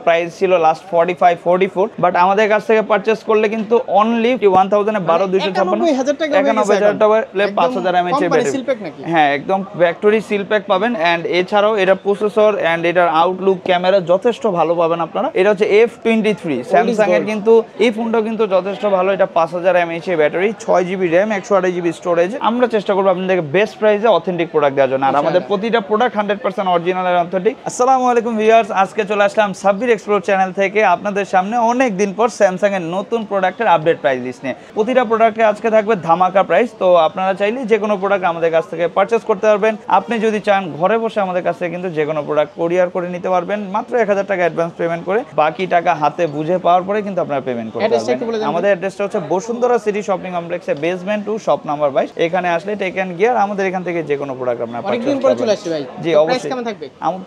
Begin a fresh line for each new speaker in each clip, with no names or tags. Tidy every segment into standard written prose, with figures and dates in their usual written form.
Price ছিল last 45 44, but আমাদের কাছ থেকে পারচেজ করলে কিন্তু অনলি 1000 এ 12256 টাকা 5000 mAh এর ব্যাটারি। হ্যাঁ, একদম ফ্যাক্টরি সিল প্যাক পাবেন। এন্ড এছাড়াও এটা প্রসেসর এন্ড এটার আউটলুক ক্যামেরা যথেষ্ট ভালো পাবেন আপনারা। এটা হচ্ছে F23 স্যামসাং এর, কিন্তু এই ফোনটাও কিন্তু যথেষ্ট ভালো। এটা 5000 mAh এর battery, 6GB RAM, 128GB storage. আমরা চেষ্টা করব আপনাদেরকে বেস্ট প্রাইসে অথেন্টিক প্রোডাক্ট দেওয়ার জন্য, আর আমাদের প্রতিটা প্রোডাক্ট 100% অরিজিনাল আর অথেন্টিক। আসসালামু আলাইকুম ভিউয়ার্স, আজকে চলে আসলাম সাব্বির এক্সপ্লোর চ্যানেল থেকে আপনাদের সামনে অনেক দিন পর স্যামসাং এর নতুন প্রোডাক্টের আপডেট প্রাইস লিস্ট নিয়ে। প্রতিটা প্রোডাক্টে আজকে থাকবে ধামাকা প্রাইস। তো আপনারা চাইলে যে কোনো প্রোডাক্ট আমাদের কাছ থেকে পারচেজ করতে পারবেন। আপনি যদি চান ঘরে বসে আমাদের কাছ থেকে কিন্তু যে কোনো প্রোডাক্ট কুরিয়ার করে নিতে পারবেন মাত্র 1000 টাকা অ্যাডভান্স পেমেন্ট করে, বাকি টাকা হাতে বুঝে পাওয়ার পরে কিন্তু আপনারা পেমেন্ট করতে পারবেন। আমাদের অ্যাড্রেসটা হচ্ছে বসুন্ধরা সিটি শপিং কমপ্লেক্সে বেসমেন্ট 2 শপ নাম্বার 22। এখানে আসলে টেক এন্ড গিয়ার আমাদের এখান থেকে যে কোনো প্রোডাক্ট আপনারা পারচেজ করতে পারবেন। জি অবশ্যই।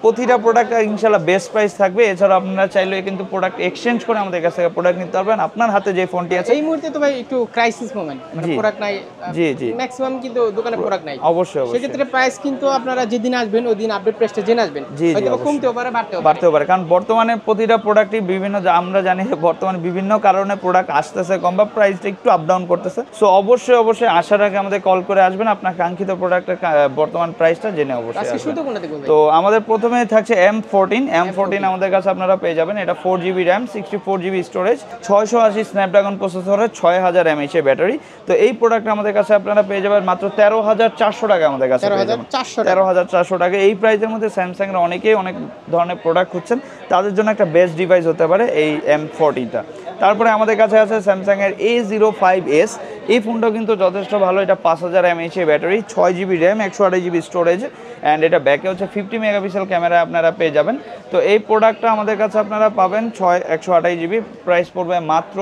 প্রতিটা প্রোডাক্ট ইনশাআল্লাহ বেস্ট প্রাইস থাকবে। এছাড়া আপনারা চাইলে কিন্তু প্রোডাক্ট এক্সচেঞ্জ করে আমাদের কাছ থেকে প্রোডাক্ট নিতে পারবেন। আপনার হাতে যে ফোনটি আছে
এই মুহূর্তে তো ভাই একটু ক্রাইসিস মোমেন্ট, মানে প্রোডাক্ট নাই।
জি জি,
ম্যাক্সিমাম কিন্তু দোকানে প্রোডাক্ট নাই।
অবশ্যই অবশ্যই।
সেক্ষেত্রে প্রাইস কিন্তু আপনারা যেদিন আসবেন ওই দিন আপডেট প্রাইসটা জেনে আসবেন। হয়তো কমতেও পারে বাড়তেও পারে,
কারণ বর্তমানে প্রতিটা প্রোডাক্টই বিভিন্ন, আমরা জানি বর্তমানে বিভিন্ন কারণে প্রোডাক্ট আসতেছে কম বা প্রাইসটা একটু আপ ডাউন করতেছে। সো অবশ্যই অবশ্যই আসার আগে আমাদের কল করে আসবেন, আপনার কাঙ্ক্ষিত প্রোডাক্টের বর্তমান প্রাইসটা জেনে অবশ্যই আসবেন। তো আমাদের প্রথমে থাকছে M14 আমাদের কাছে আপনারা পেয়ে যাবেন। এটা 4GB RAM, 64GB storage, 680 Snapdragon প্রসেসরের, 6000 mAh এর ব্যাটারি। তো এই প্রোডাক্ট আমাদের কাছে আপনারা পেয়ে যাবেন মাত্র 13400 টাকা আমাদের কাছে পেয়ে যাবেন। 13400 টাকা। এই প্রাইসের মধ্যে স্যামসাং এর অনেকেই অনেক ধরনের প্রোডাক্ট খুঁজছেন, তাদের জন্য একটা বেস্ট ডিভাইস হতে পারে এই M14টা। তারপরে আমাদের কাছে আছে স্যামসাং এর A05s। এই ফোনটাও কিন্তু যথেষ্ট ভালো। এটা 5000 mAh এর battery, 6GB RAM, 128GB storage and এটা ব্যাকে হচ্ছে 50 মেগাপিক্সেল ক্যামেরা আপনারা পেয়ে যাবেন। তো এই প্রোডাক্টটা আমাদের কাছে আপনারা পাবেন 128GB। প্রাইস পড়বে মাত্র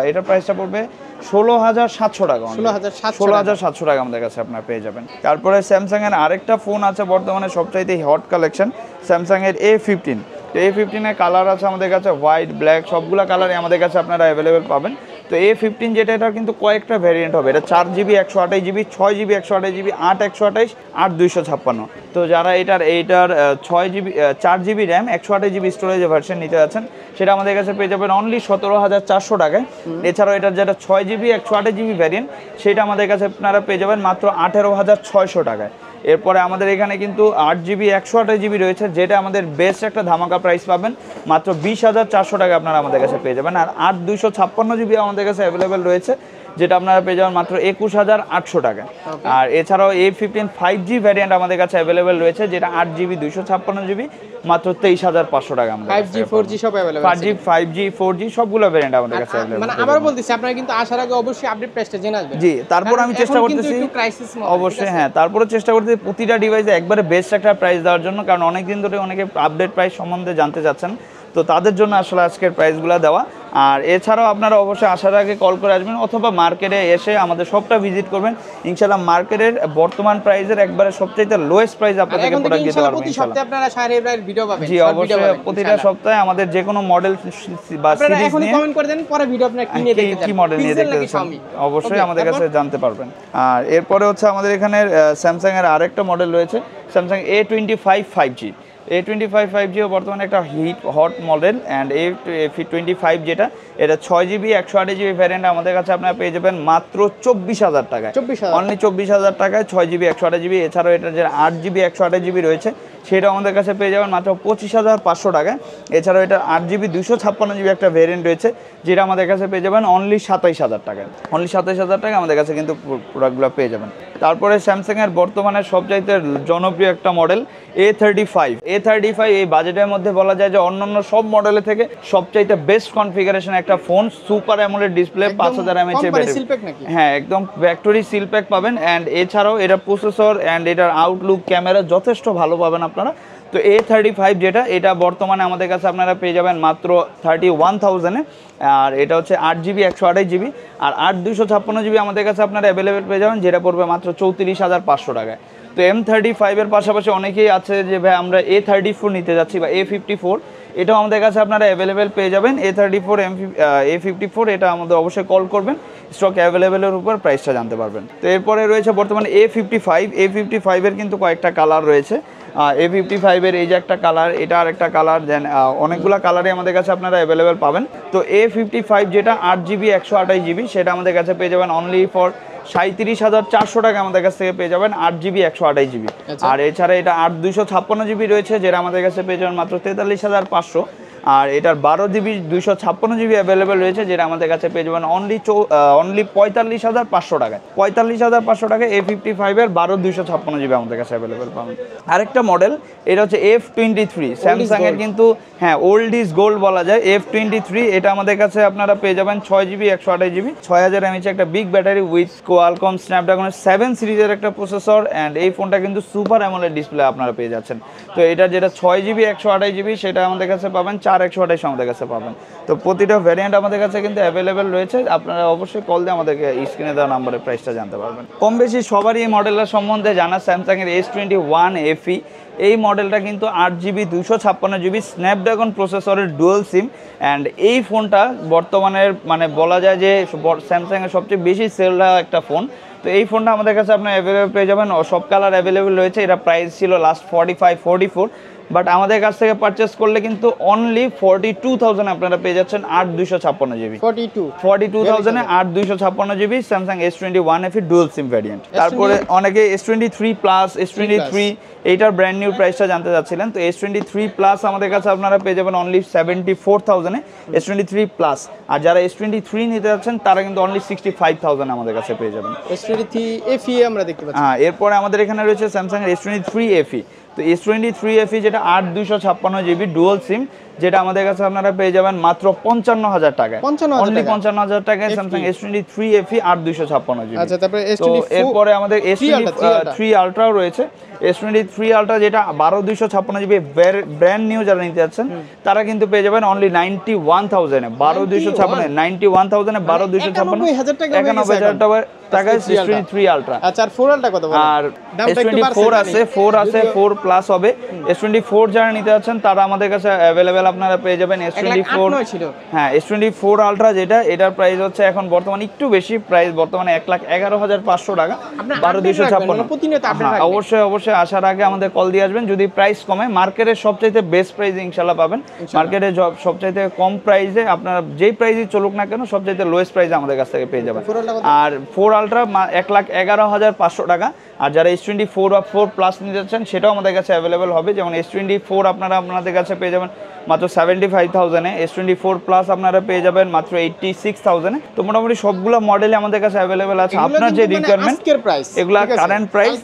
এটার প্রাইসটা পড়বে 16700 টাকা। 16700 টাকা আমাদের কাছে আপনারা পেয়ে যাবেন। তারপরে স্যামসাং এর আরেকটা ফোন আছে বর্তমানে সবচাইতে হট কালেকশন, স্যামসাং এর A15। তো A15 এর কালার আছে আমাদের কাছে হোয়াইট, ব্ল্যাক, সবগুলা কালারই আমাদের কাছে আপনারা অ্যাভেলেবেল পাবেন। তো A15 যেটা, এটা কিন্তু কয়েকটা ভ্যারিয়েন্ট হবে। এটা 4GB 128GB, 6GB 128GB, 8 128, 8 256। তো যারা এইটার 6GB 4GB RAM 128GB storage version নিতে যাচ্ছেন, সেটা আমাদের কাছে পেয়ে যাবেন অনলি 17400 টাকায়। এছাড়াও এটার যেটা 6GB 128GB ভ্যারিয়েন্ট, সেটা আমাদের কাছে আপনারা পেয়ে যাবেন মাত্র 18600 টাকায়। এরপরে আমাদের এখানে কিন্তু 8GB 128GB রয়েছে, যেটা আমাদের বেস্ট একটা ধামাকা প্রাইস পাবেন মাত্র 20400 টাকা আপনারা আমাদের কাছে পেয়ে যাবেন। আর 8 256GB আমাদের কাছে অ্যাভেলেবেল রয়েছে, যেটা আপনারা পেয়ে যাবেন মাত্র 21800 টাকা। আর এছাড়াও A15 5G ভ্যারিয়েন্ট আমাদের কাছে অ্যাভেলেবেল রয়েছে, যেটা 8GB 256GB মাত্র 23500 টাকা। আমাদের
5G 4G সব अवेलेबल আছে।
5G 4G সবগুলো ভ্যারিয়েন্ট আমাদের কাছে अवेलेबल।
মানে আবার বলতেছি, আপনারা কিন্তু আসার আগে অবশ্যই আপডেট প্রাইসটা জেনে আসবেন।
জি, তারপর আমি চেষ্টা করতেছি অবশ্যই, হ্যাঁ, তারপরে চেষ্টা করতেছি প্রতিটা ডিভাইসে একবারে বেস্ট একটা প্রাইস দেওয়ার জন্য, কারণ অনেক দিন ধরে অনেকে আপডেট প্রাইস সম্বন্ধে জানতে চাচ্ছেন। তো তাদের জন্য আসলে আজকের প্রাইসগুলো দেওয়া। আর এছাড়াও আপনারা অবশ্যই আসার আগে কল করে আসবেন অথবা মার্কেটে এসে আমাদের শপটা ভিজিট করবেন। ইনশাআল্লাহ মার্কেটের বর্তমান প্রাইসের একবারে সবচেয়ে লোয়েস্ট প্রাইস আপনাদেরকে প্রোডাক্ট দিতে পারবো
প্রতি সপ্তাহে আপনারা শাহরিয়ার ভিডিও পাবেন।
জি অবশ্যই, প্রতিটা সপ্তাহে আমাদের যে কোনো মডেল বা সিরিজ নিয়ে
কমেন্ট করে দেন, পরে ভিডিও আপনারা কিনে দেখতে চান,
কি মডেল নিয়ে দেখতে চান অবশ্যই আমাদের কাছে জানতে পারবেন। আর এরপরে হচ্ছে আমাদের এখানে স্যামসাং এর আরেকটা মডেল রয়েছে, Samsung A25 5G। A25 5G বর্তমানে একটা হট মডেল। অ্যান্ড A25 যেটা, এটা 6GB 128GB ভ্যারিয়েন্ট আমাদের কাছে আপনারা পেয়ে যাবেন মাত্র 24000 টাকায়। অনলি 24000 টাকায় 6GB 128GB। এছাড়াও এটা যে 8GB 128GB রয়েছে, সেটা আমাদের কাছে পেয়ে যাবেন মাত্র 25500 টাকায়। এছাড়াও এটা 8GB 256GB একটা ভ্যারিয়েন্ট রয়েছে, যেটা আমাদের কাছে পেয়ে যাবেন অনলি 27000 টাকায়। অনলি 27000 টাকা আমাদের কাছে কিন্তু প্রোডাক্টগুলো পেয়ে যাবেন। তারপরে স্যামসাং এর বর্তমানে সবচাইতে জনপ্রিয় একটা মডেল A35 এই বাজেটের মধ্যে বলা যায় যে অন্যান্য সব মডেলের থেকে সবচাইতে বেস্ট কনফিগারেশন একটা phone, super AMOLED display, 5000 mAh এর ব্যাটারি। হ্যাঁ, একদম ফ্যাক্টরি সিল প্যাক পাবেন। অ্যান্ড এছাড়াও এটা প্রসেসর অ্যান্ড এটার আউটলুক ক্যামেরা যথেষ্ট ভালো পাবেন আপনারা। তো A35 যেটা, এটা বর্তমানে আমাদের কাছে আপনারা পেয়ে যাবেন মাত্র 31000-এ। আর এটা হচ্ছে 8GB 128GB আর 8 256GB আমাদের কাছে আপনারা অ্যাভেলেবেল পেয়ে যাবেন, যেটা পড়বে মাত্র 34500 টাকায়। তো M35 এর পাশাপাশি অনেকেই আছে যে ভাই আমরা A34 নিতে যাচ্ছি বা A54, এটাও আমাদের কাছে আপনারা অ্যাভেলেবেল পেয়ে যাবেন। A34 A54 এটা আমাদের অবশ্যই কল করবেন, স্টক অ্যাভেলেবেলের উপর প্রাইসটা জানতে পারবেন। তো এরপরে রয়েছে বর্তমানে A55 এর কিন্তু কয়েকটা কালার রয়েছে। A55 এর এই যে একটা কালার, এটা আর একটা কালার, দেন অনেকগুলো কালারই আমাদের কাছে আপনারা অ্যাভেলেবেল পাবেন। তো A55 যেটা 8GB 128GB সেটা আমাদের কাছে পেয়ে যাবেন অনলি ফর 37,400 টাকা আমাদের কাছ থেকে পেয়ে যাবেন 8GB 128GB। আর এছাড়া এটা 8 256GB রয়েছে, যেটা আমাদের কাছে পেয়ে যাবেন মাত্র 43,500। আর এটার 12GB 256GB অ্যাভেলেবেল রয়েছে, যেটা আমাদের কাছে পেয়ে যাবেন অনলি 45,500 টাকায়। 45,500 টাকায় A55 এর 12 256GB আমাদের কাছে অ্যাভেলেবেল পাবেন। আরেকটা মডেল, এটা হচ্ছে F23, স্যামসাং এর কিন্তু হ্যাঁ ওল্ড ইজ গোল্ড বলা যায়। F23 এটা আমাদের কাছে আপনারা পেয়ে যাবেন 6GB 128GB, 6000 mAh একটা বিগ ব্যাটারি উইথ কোয়ালকম স্ন্যাপড্রাগনের 7 সিরিজের একটা প্রসেসর। অ্যান্ড এই ফোনটা কিন্তু সুপার অ্যামোলেড ডিসপ্লে আপনারা পেয়ে যাচ্ছেন। তো এটা যেটা 6GB 128GB সেটা আমাদের কাছে পাবেন 4128 আমাদের কাছে পাবেন। তো প্রতিটা ভ্যারিয়েন্ট আমাদের কাছে কিন্তু অ্যাভেলেবেল রয়েছে, আপনারা অবশ্যই কল দিয়ে আমাদেরকে স্ক্রিনে দেওয়া নাম্বারে প্রাইসটা জানতে পারবেন। কম বেশি সবারই এই মডেলটার সম্বন্ধে জানা, স্যামসাংয়ের S21 FE। এই মডেলটা কিন্তু 8GB 256GB স্ন্যাপড্রাগন প্রসেসরের ডুয়াল সিম। অ্যান্ড এই ফোনটা বর্তমানের মানে বলা যায় যে স্যামসাংয়ের সবচেয়ে বেশি সেল একটা ফোন। তো এই ফোনটা আমাদের কাছে আপনার অ্যাভেলেবেল পেয়ে যাবেন, সব কালার অ্যাভেলেবেল রয়েছে। এটা প্রাইস ছিল লাস্ট 45-44, বাট আমাদের কাছ থেকে পারচেস করলে কিন্তু অনলি 42,000 আপনারা পেয়ে যাচ্ছেন 8 256GB। 42,000 এ 8 256GB Samsung S21 FE dual SIM variant. তারপরে অনেকে S23 প্লাস, S23 এইটার ব্র্যান্ড নিউ প্রাইসটা জানতে চাচ্ছিলেন। তো S23 প্লাস আমাদের কাছে আপনারা পেয়ে যাবেন অনলি 74,000 এ S23 প্লাস। আর যারা S23 নিতে যাচ্ছেন তারা কিন্তু অনলি 65,000 আমাদের কাছে পেয়ে যাবেন।
S23 FE আমরা দেখতে পাচ্ছি।
হ্যাঁ, এরপরে আমাদের এখানে রয়েছে স্যামসাং এর S23 FE। তো S23 FE যেটা 8 256GB ডুয়াল সিম, যেটা আমাদের কাছে আপনারা পেয়ে যাবেন মাত্র 55,000 টাকায়। অনলি 55,000 টাকায় স্যামসাং S23 FE 8 256GB।
আচ্ছা, তারপরে
তো এরপরে আমাদের S23 আলট্রাও রয়েছে। S23 আলট্রা যেটা 12 256GB ব্র্যান্ড নিউ যারা নিতে যাচ্ছেন তারা কিন্তু পেয়ে যাবেন অনলি 91,000 এ 12 256 91,000 এ 12 256 91,000 টাকায় S23 আলট্রা।
আচ্ছা, আর 4 আলট্রা কত বলেন?
আর S24 আছে, 4 আছে, 4 প্লাস হবে। S24 যারা নিতে যাচ্ছেন তারা আমাদের কাছে অ্যাভেলেবেল আপনারা পেয়ে যাবেন S24। হ্যাঁ, S24 আলট্রা যেটা, এটার প্রাইস হচ্ছে এখন বর্তমানে একটু বেশি, প্রাইস বর্তমানে 1,11,500 টাকা 12 256। অবশ্যই অবশ্যই আসার আগে আমাদের কল দিয়ে আসবেন। যদি প্রাইস কমে, মার্কেটের সবচাইতে বেস্ট প্রাইস ইনশাল্লাহ পাবেন। মার্কেটে সবচাইতে কম প্রাইসে আপনারা যেই প্রাইসই চলুক না কেন সবচাইতে লোয়েস্ট প্রাইসে আমাদের কাছ থেকে পেয়ে যাবেন। আর 4 আলট্রা 1,11,500 টাকা। আর যারা S24 বা 4 প্লাস নিতে যাচ্ছেন সেটাও আমাদের কাছে অ্যাভেলেবেল হবে। যেমন S24 আপনারা আপনাদের কাছে পেয়ে যাবেন মাত্র 75,000 এ, S24 প্লাস আপনারা পেয়ে যাবেন মাত্র 86,000 এ। তো মোটামুটি সবগুলো মডেলই আমাদের কাছে অ্যাভেলেবেল আছে। আপনার যে রিকোয়ারমেন্ট এগুলা কারেন্ট প্রাইস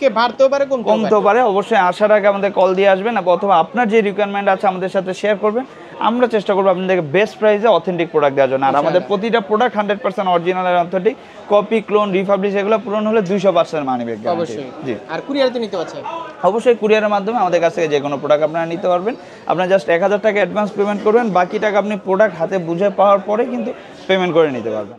কমতেও পারে। অবশ্যই আসার আগে আমাদের কল দিয়ে আসবেন, অথবা আপনার যে রিকোয়ারমেন্ট আছে আমাদের সাথে শেয়ার করবেন। আমরা চেষ্টা করবো আপনাদেরকে বেস্ট প্রাইসে অথেন্টিক প্রোডাক্ট দেওয়ার জন্য। আর আমাদের প্রতিটা প্রোডাক্ট 100% অরিজিনাল আর অথেন্টিক। কপি, ক্লোন, রিফাবলিশ এগুলো পূরণ হলে 200% মানি ব্যাক গ্যারান্টি। জি,
আর কুরিয়ারে নিতে পারছেন?
অবশ্যই কুরিয়ারের মাধ্যমে আমাদের কাছ থেকে যে কোনো প্রোডাক্ট আপনারা নিতে পারবেন। আপনারা জাস্ট 1,000 টাকা অ্যাডভান্স পেমেন্ট করবেন, বাকি টাকা আপনি প্রোডাক্ট হাতে বুঝে পাওয়ার পরে কিন্তু পেমেন্ট করে নিতে পারবেন।